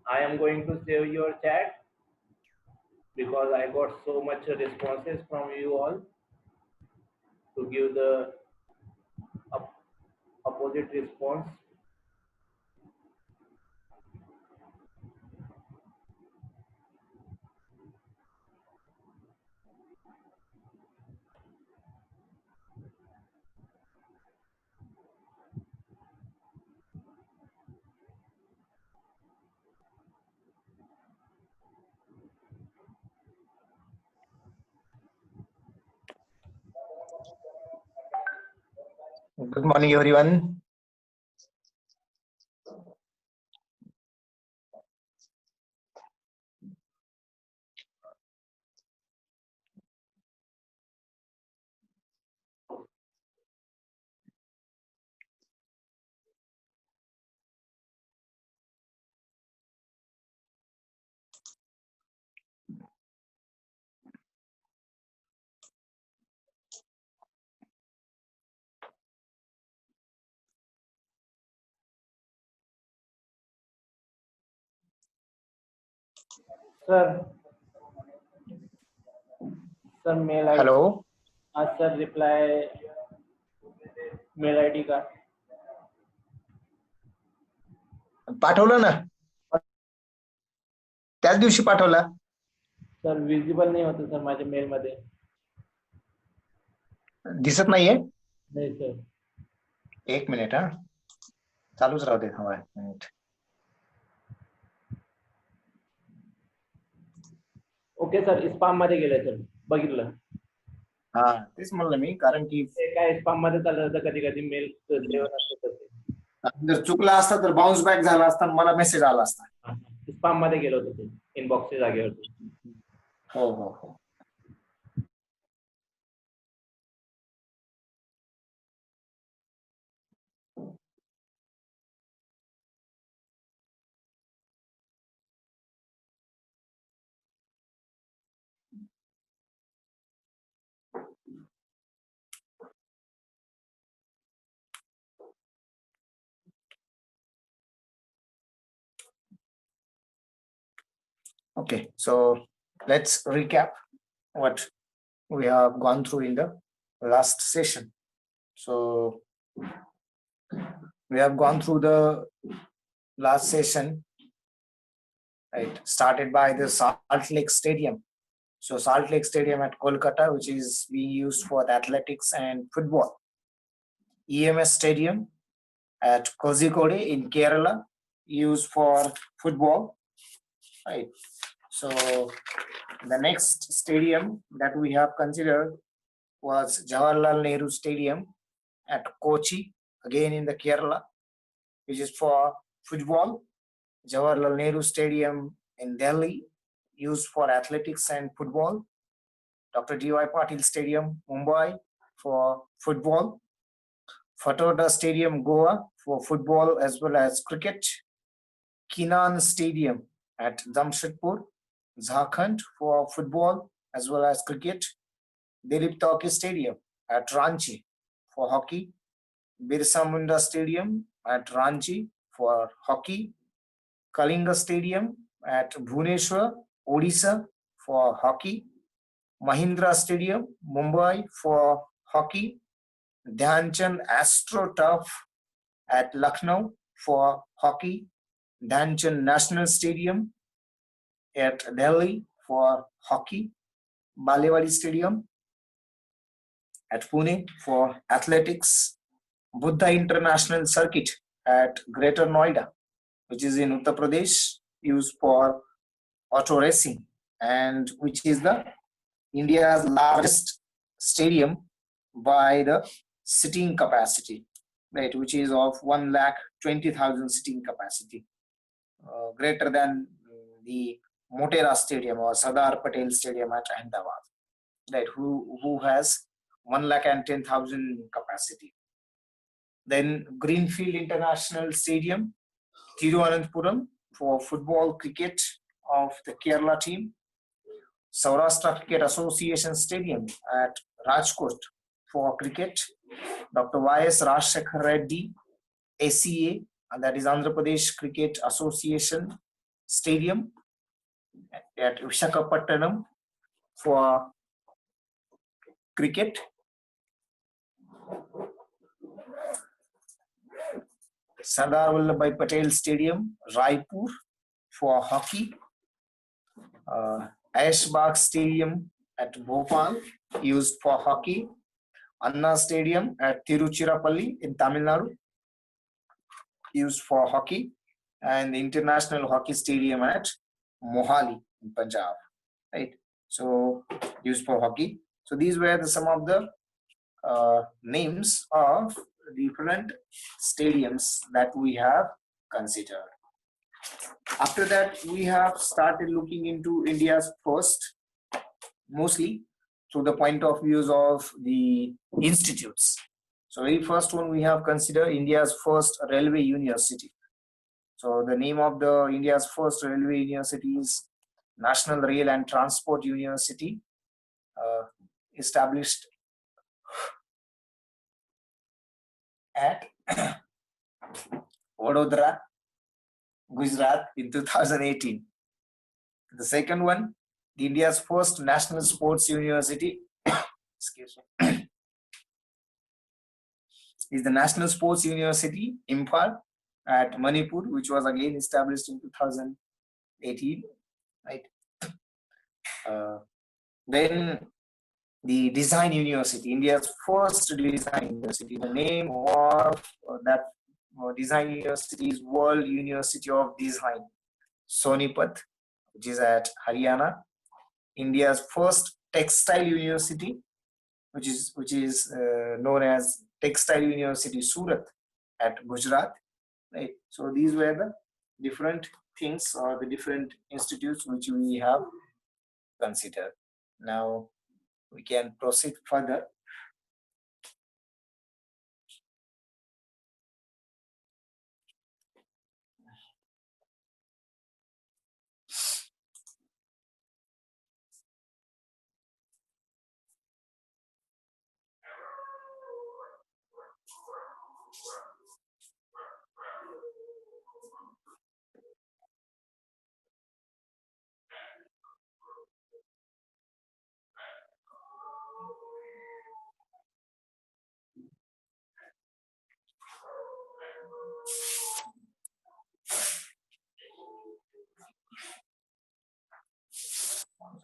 I am going to save your chat because I got so much responses from you all to give the op- opposite response. Good morning, everyone. Sir, sir mail ID. Hello. Sir reply mail ID का पाठवलं ना, त्याच दिवशी पाठवला. Sir visible नाही होतं sir माझ्या mail मध्ये. दिसत नाहीये. नाही सर. एक मिनिट हा, चालूच राहू दे. हवा मिनिट. ओके सर, स्पॅम मध्ये गेले सर, बघितलं. हा तेच म्हणलं मी, कारण की ते काय स्पॅम मध्ये चाललं होतं, कधी कधी मेल सेव्ह नसतं तसे. जर चुकला असता तर बाउन्स बॅक झाला असता, मला मेसेज आला असता. स्पॅम मध्ये गेलो होतो ते, इनबॉक्सच्या जागेवरती. हो हो हो. Okay, so let's recap what we have gone through in the last session. So we have gone through the last session, right? Started by the Salt Lake Stadium. So Salt Lake Stadium at Kolkata, which is being used for the athletics and football. EMS Stadium at Kozhikode in Kerala, used for football, right? So the next stadium that we have considered was Jawaharlal Nehru Stadium at Kochi, again in the Kerala, which is for football. Jawaharlal Nehru Stadium in Delhi, used for athletics and football. Dr. D.Y. Patil Stadium, Mumbai, for football. Fatorda Stadium, Goa, for football as well as cricket. Kinan Stadium at Jamshedpur, Jharkhand, for football as well as cricket. Dilip Tauke Stadium at Ranchi for hockey. Birsa Munda Stadium at Ranchi for hockey. Kalinga Stadium at Bhubaneswar, Odisha, for hockey. Mahindra Stadium, Mumbai, for hockey. Dhyanchand Astro Turf at Lucknow for hockey. Dhyanchand National Stadium at Delhi for hockey. Balewadi Stadium at Pune for athletics. Buddha International Circuit at Greater Noida, which is in Uttar Pradesh, used for auto racing, and which is the India's largest stadium by the seating capacity, right, which is of 1,20,000 seating capacity, greater than the Motera Stadium or Sardar Patel Stadium at Ahmedabad, right, who has 1,10,000 capacity. Then Greenfield International Stadium, Thiruvananthapuram, for football cricket of the Kerala team. Saurashtra Cricket Association Stadium at Rajkot for cricket. Dr. Y.S. Rajshekhar Reddy, ACA, and that is Andhra Pradesh Cricket Association, Stadium at Visakhapatnam for cricket. Sardar Vallabhbhai Patel Stadium, Raipur for hockey. Ashbagh Stadium at Bhopal, used for hockey. Anna Stadium at Tiruchirappalli in Tamil Nadu, used for hockey. And the International Hockey Stadium at Mohali in Punjab, right? So used for hockey. So these were some of the names of different stadiums that we have considered. After that, we have started looking into India's first, mostly through the point of views of the institutes. So very first one we have considered India's first railway university. So the name of the India's first railway university is National Rail and Transport University, established at Vadodara, Gujarat in 2018. The second one, the India's first national sports university excuse me, is the National Sports University, Imphal at Manipur, which was again established in 2018, right? Then the Design University, India's first design university. The name of that design university is World University of Design, Sonipat, which is at Haryana. India's first textile university, which is known as Textile University Surat at Gujarat, right? So these were the different things or the different institutes which we have considered. Now we can proceed further.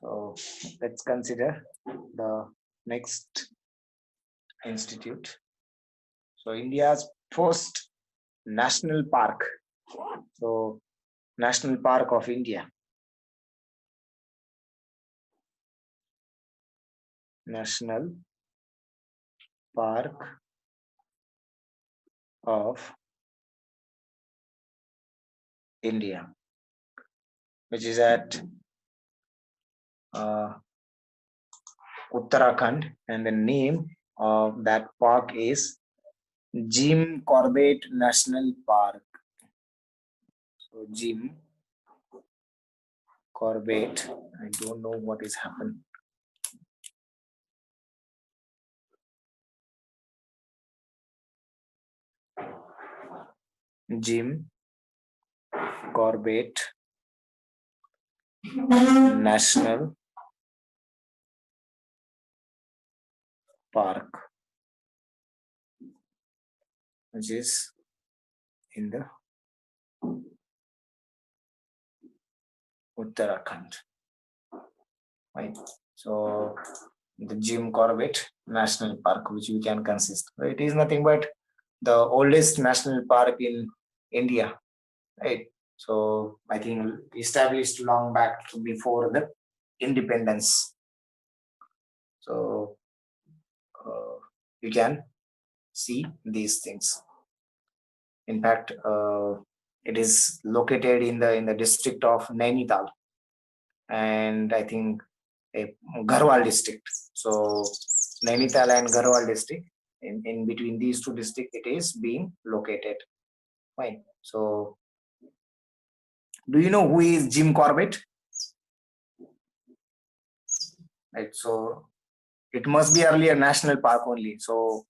So let's consider the next institute. So India's first national park. So National Park of India. National Park of India, which is at Uttarakhand, and the name of that park is Jim Corbett National Park. So Jim Corbett, I don't know what is happening. Jim Corbett National Park, which is in the Uttarakhand, right? So the Jim Corbett National Park, which we can consist, it is nothing but the oldest national park in India, right? So I think established long back before the independence. So you can see these things. In fact, it is located in the district of Nainital, and I think a Garhwal district. So Nainital and Garhwal district, in between these two districts, it is being located. Fine. So do you know who is Jim Corbett? Right. So it must be earlier national park only. So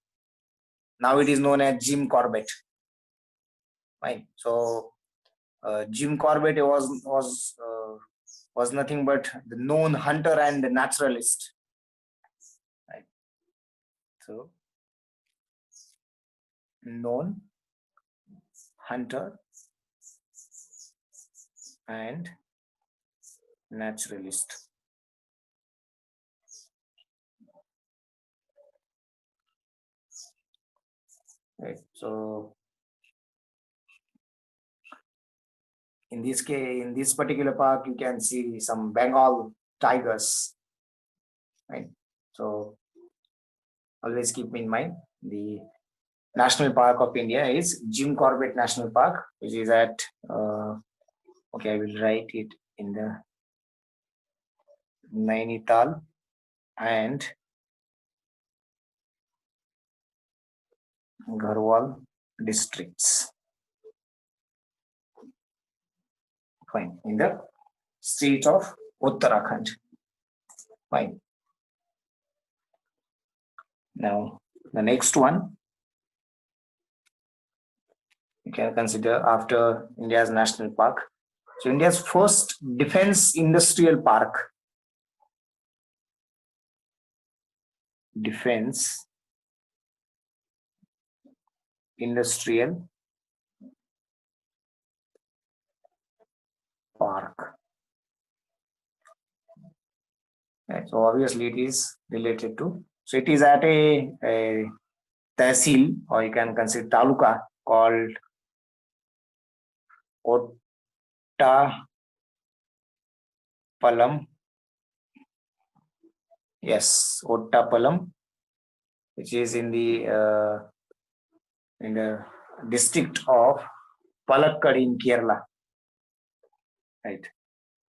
now it is known as Jim Corbett. Fine. So Jim Corbett was nothing but the known hunter and naturalist. Right. So, known hunter and naturalist. Right. So, in this case, in this particular park, you can see some Bengal tigers. Right. So, always keep in mind the National Park of India is Jim Corbett National Park, which is at okay, I will write it in the Nainital and Garhwal districts. Fine. In the state of Uttarakhand. Fine. Now, the next one you can consider after India's national park. So, India's first defense industrial park. Defense industrial park. Right. So obviously it is related to. So it is at a tehsil, or you can consider taluka, called Ottapalam. Yes, Ottapalam, which is in the district of Palakkad in Kerala. Right.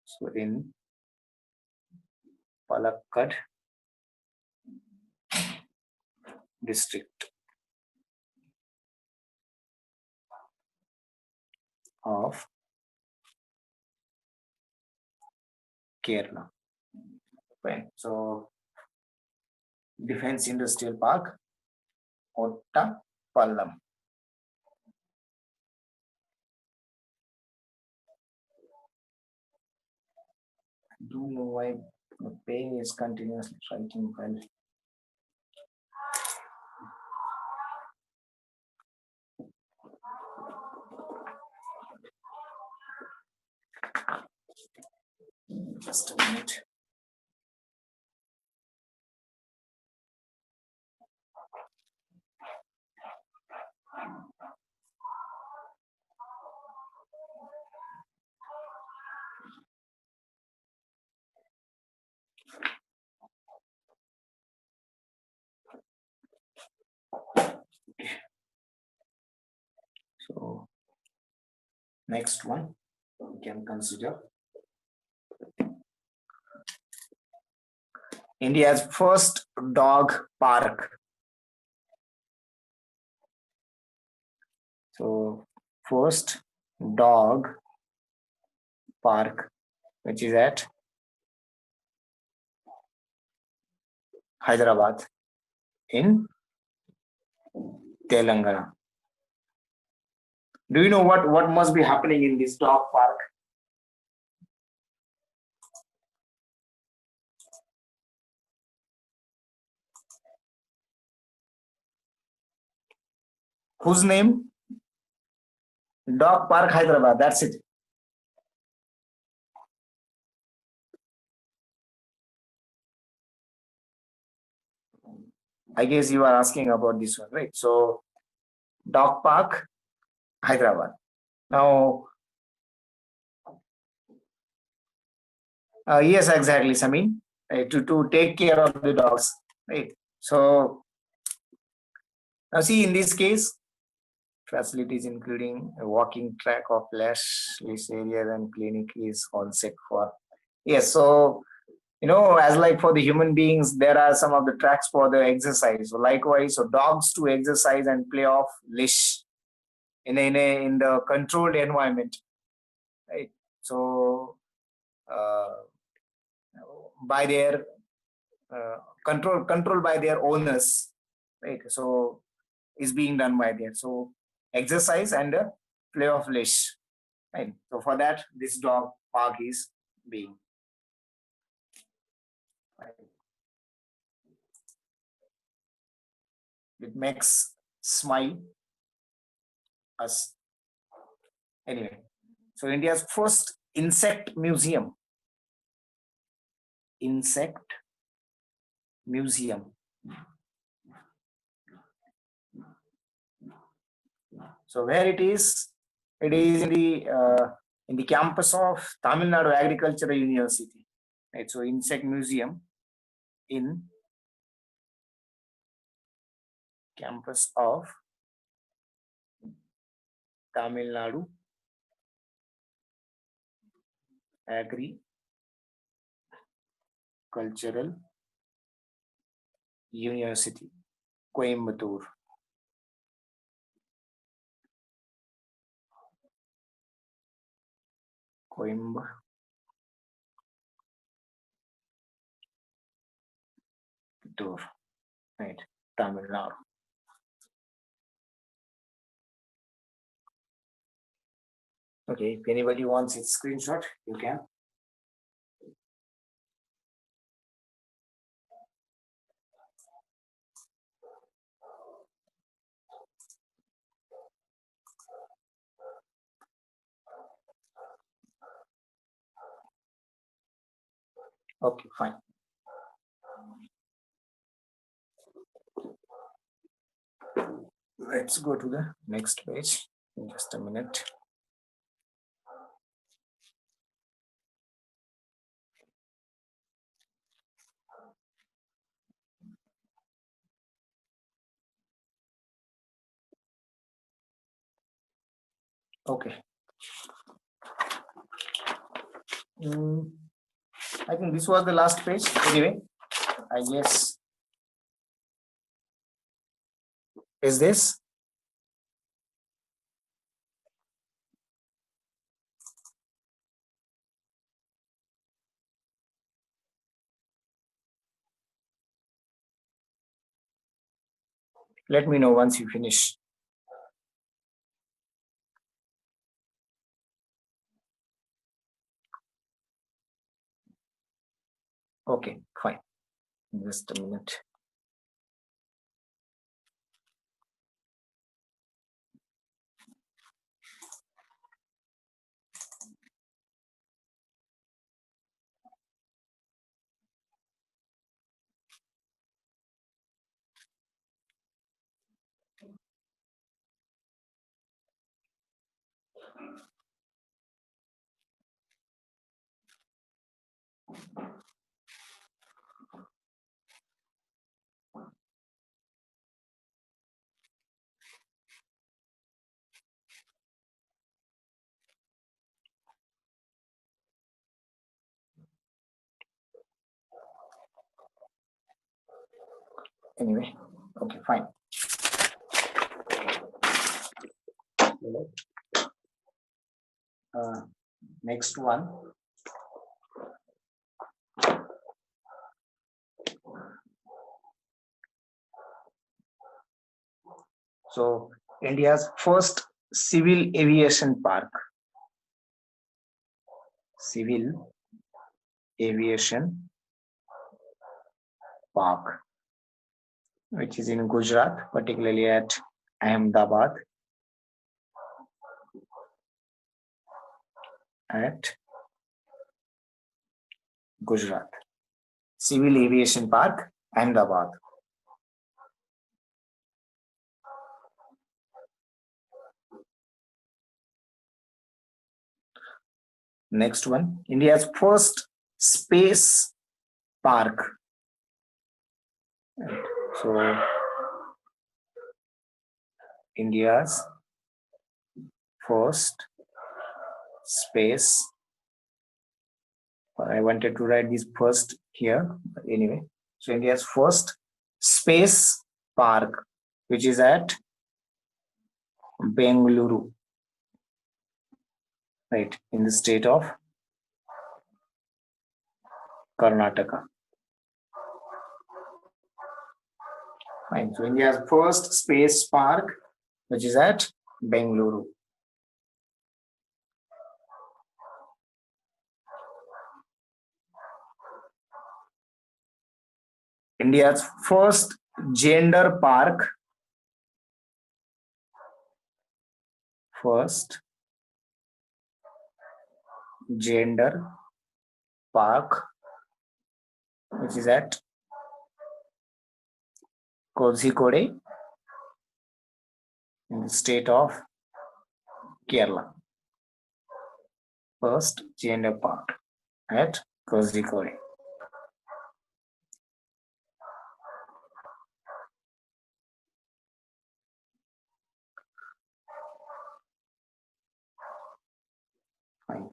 So in Palakkad district of Kerala. Right. So Defense Industrial Park, Ottapalam. I don't know why the pen is continuously writing well. Just a minute. So next one we can consider India's first dog park. So first dog park, which is at Hyderabad in Telangana. Do you know what must be happening in this dog park? Whose name? Dog Park Hyderabad. That's it. I guess you are asking about this one, right? So, Dog Park Hyderabad. Now, yes, exactly, Samin. To take care of the dogs, right? So, now see, in this case, facilities including a walking track of less areas and clinic is all set for. Yes, so as like for the human beings, there are some of the tracks for the exercise. So likewise, so dogs to exercise and play off leash in the controlled environment, right? So by their control by their owners, right? So is being done by there. So exercise and play off leash, Right. So for that, this dog park is being. Right. It makes smile us. Anyway, so India's first insect museum. Insect museum. So where it is in the campus of Tamil Nadu Agricultural University. Right. So insect museum in campus of Tamil Nadu Agricultural University, Coimbatore. Coimbatore, right, Tamil Nadu. Okay, if anybody wants its screenshot, you can. Okay, fine. Let's go to the next page in just a minute. Okay. I think this was the last page. Anyway, I guess. Is this? Let me know once you finish. Okay, fine. Just a minute. Anyway, okay, fine. Next one. So India's first civil aviation park. Civil aviation park, which is in Gujarat, particularly at Ahmedabad. At Gujarat. Civil Aviation Park, Ahmedabad. Next one, India's first space park. Right. So, India's first space. I wanted to write this first here, but anyway. So, India's first space park, which is at Bengaluru, right, in the state of Karnataka. Fine. So India's first space park, which is at Bengaluru. India's first gender park. First gender park, which is at Kozhikode in the state of Kerala. First gender park at Kozhikode. Fine.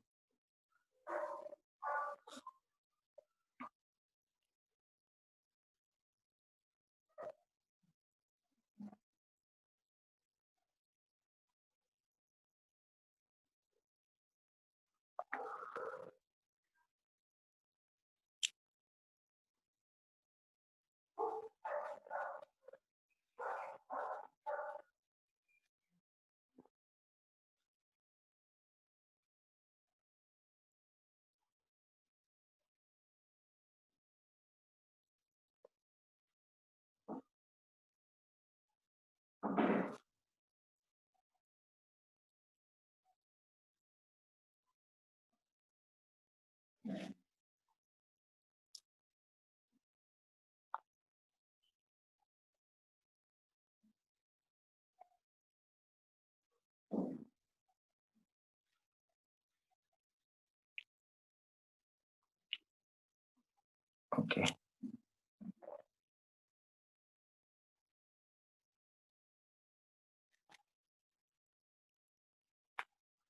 Okay.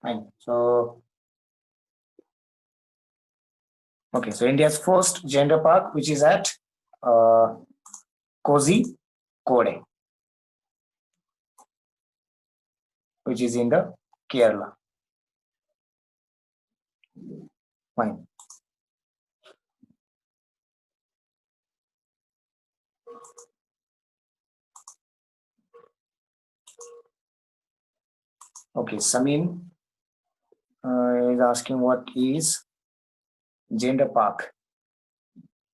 Fine. So, okay. So India's first gender park, which is at Kozhikode, which is in the Kerala. Fine. Okay, Samin is asking what is gender park.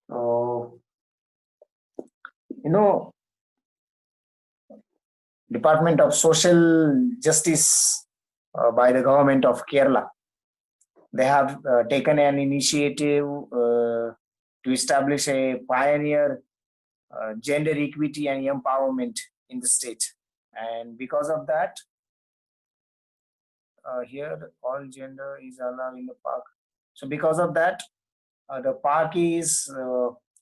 So, Department of Social Justice by the government of Kerala, they have taken an initiative to establish a pioneer gender equity and empowerment in the state. And because of that, here all gender is allowed in the park. So because of that, the park is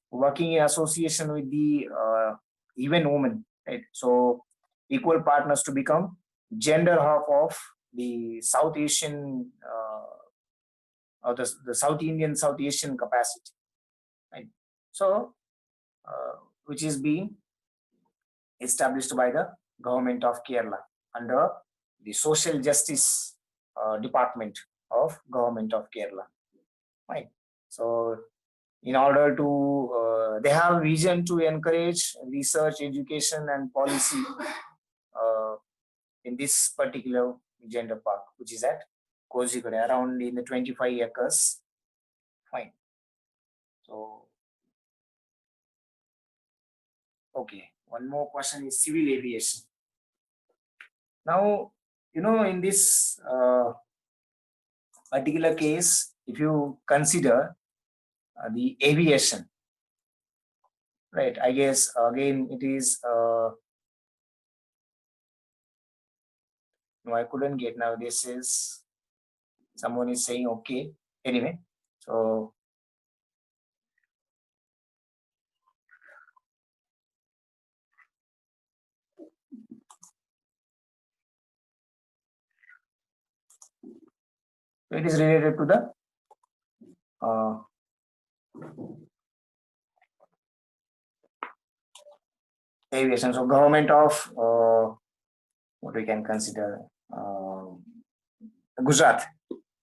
working in association with the even women, right? So equal partners to become gender hub of the South Asian or the South Indian, South Asian capacity, right? So which is being established by the government of Kerala under the social justice department of government of Kerala, right? So in order to they have vision to encourage research, education and policy in this particular gender park, which is at Kozhikode, around in the 25 acres. Fine. So okay, one more question is civil aviation. Now, in this particular case, if you consider the aviation, right? I guess again it is no, I couldn't get now. This is someone is saying okay. Anyway, so it is related to the aviation. So government of what we can consider Gujarat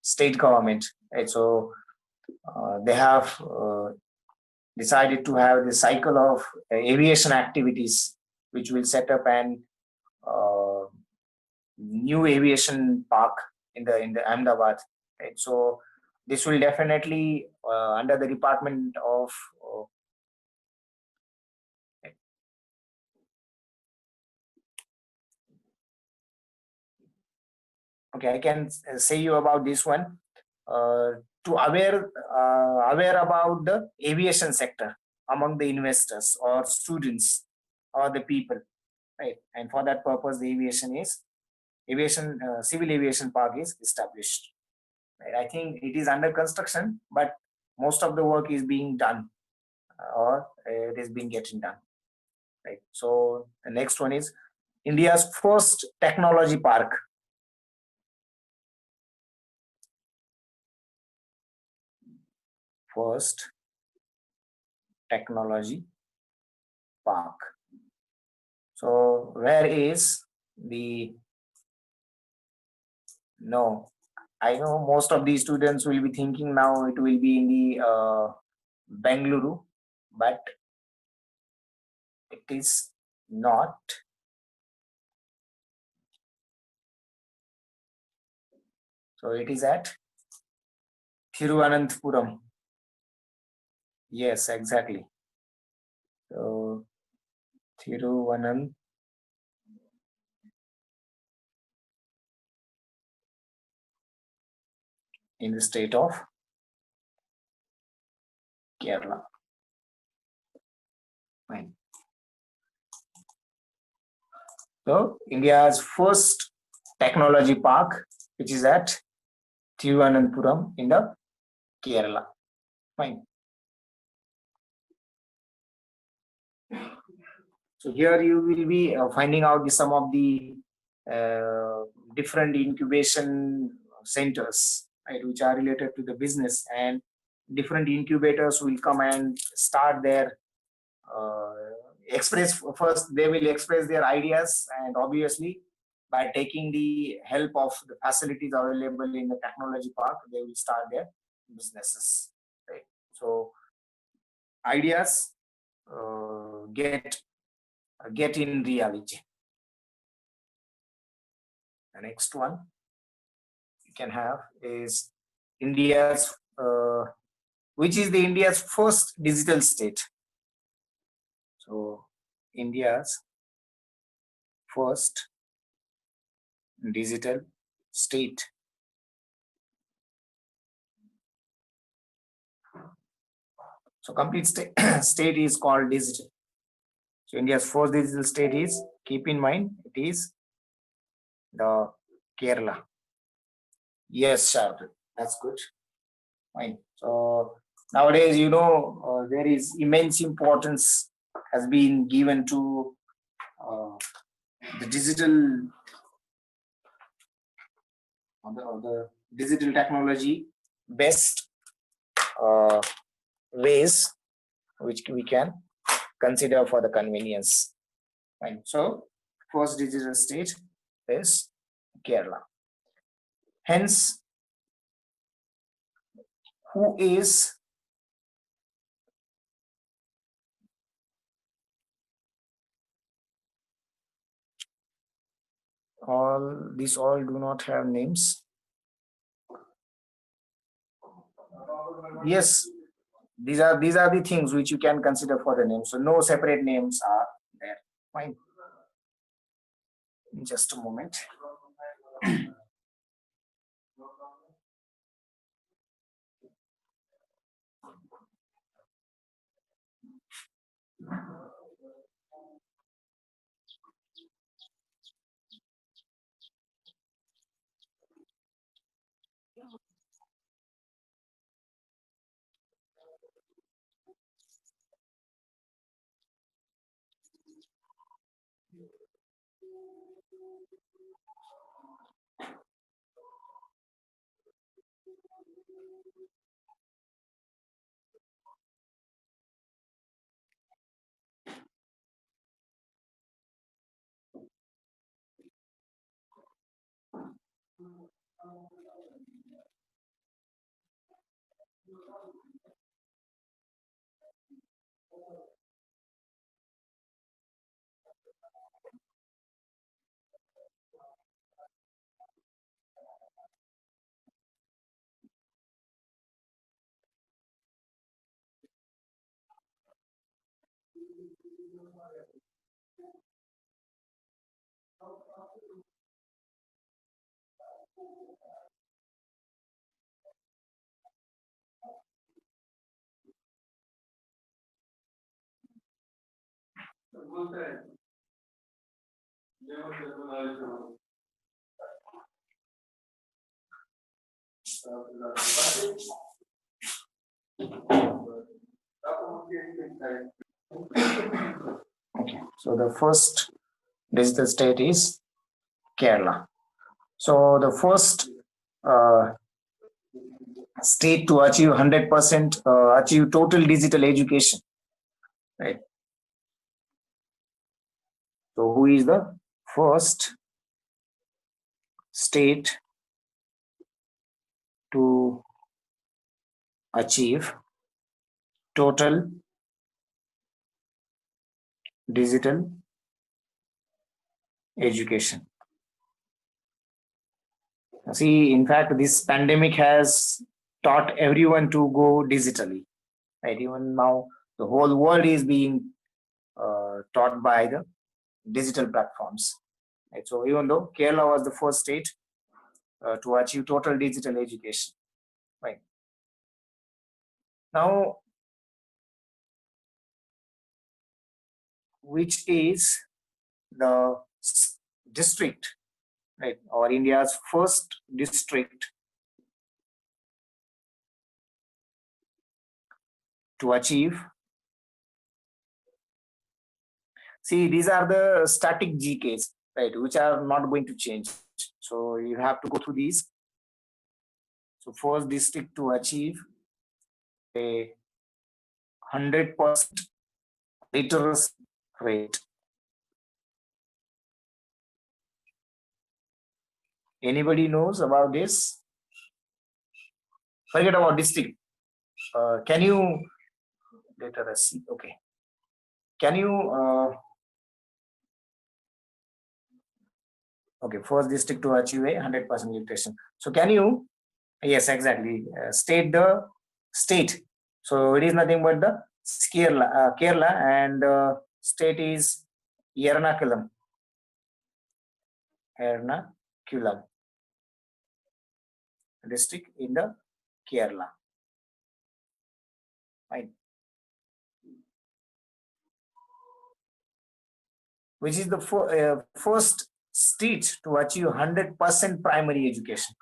state government, right? So they have decided to have the cycle of aviation activities, which will set up an new aviation park in the Ahmedabad, right? So this will definitely under the Department of Okay, I can say you about this one. To aware about the aviation sector among the investors or students or the people, right? And for that purpose, the civil aviation park is established. Right? I think it is under construction, but most of the work is being done, or it is being getting done. Right. So the next one is India's first technology park. First technology park. So where is the, no, I know most of these students will be thinking now it will be in the Bengaluru, but it is not. So it is at Thiruvananthapuram. Yes, exactly. So Thiruvananthapuram in the state of Kerala. Fine. So India's first technology park, which is at Thiruvananthapuram in the Kerala. Fine. So here you will be finding out some of the different incubation centers, right, which are related to the business, and different incubators will come and start their uh, express first. They will express their ideas, and obviously by taking the help of the facilities available in the technology park, they will start their businesses, right? So ideas get in reality. The next one you can have is India's which is the India's first digital state. So India's first digital state. So complete state is called digital. So India's first digital state is, keep in mind, it is the Kerala. Yes, Shardul, that's good. Fine. So nowadays, there is immense importance has been given to the digital, the digital technology best ways which we can consider for the convenience. Fine. So first digital state is Kerala. Hence, who is all do not have names. Yes, these are the things which you can consider for the name. So no separate names are there. Fine. Just a moment. Okay, so the first digital state is Kerala. So the first state to achieve 100% achieve total digital education, right? So who is the first state to achieve total digital education? See, in fact, this pandemic has taught everyone to go digitally, right? Even now, the whole world is being taught by the digital platforms. Right? So even though Kerala was the first state to achieve total digital education, right? Now, which is the district, right, or India's first district to achieve? See, these are the static GKs, right, which are not going to change. So you have to go through these. So first district to achieve a 100% literacy rate. Anybody knows about this? Forget about district. Can you literacy? Okay. Can you? Okay, first district to achieve a 100% literacy. So can you? Yes, exactly. State the state. So it is nothing but the Kerala, and state is Ernakulam. Ernakulam district in the Kerala. Right. Which is the first state to achieve 100% primary education.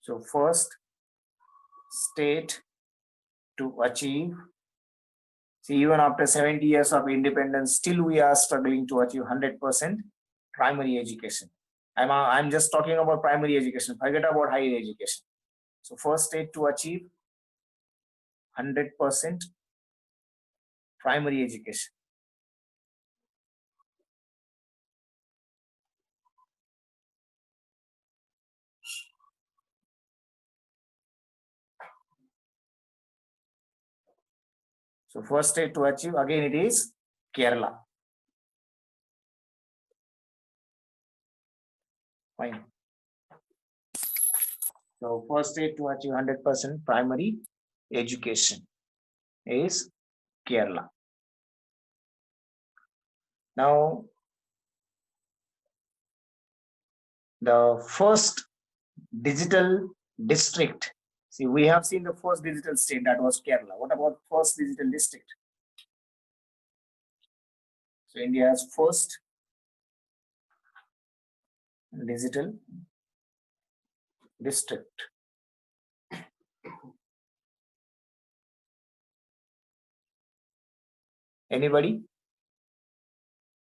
So first state to achieve, see, even after 70 years of independence, still we are struggling to achieve 100% primary education. I'm just talking about primary education, forget about higher education. So first state to achieve 100% primary education. So first state to achieve, again it is Kerala. Fine. So first state to achieve 100% primary education is Kerala. Now, the first digital district. See, we have seen the first digital state, that was Kerala. What about first digital district? So India's first digital district. Anybody?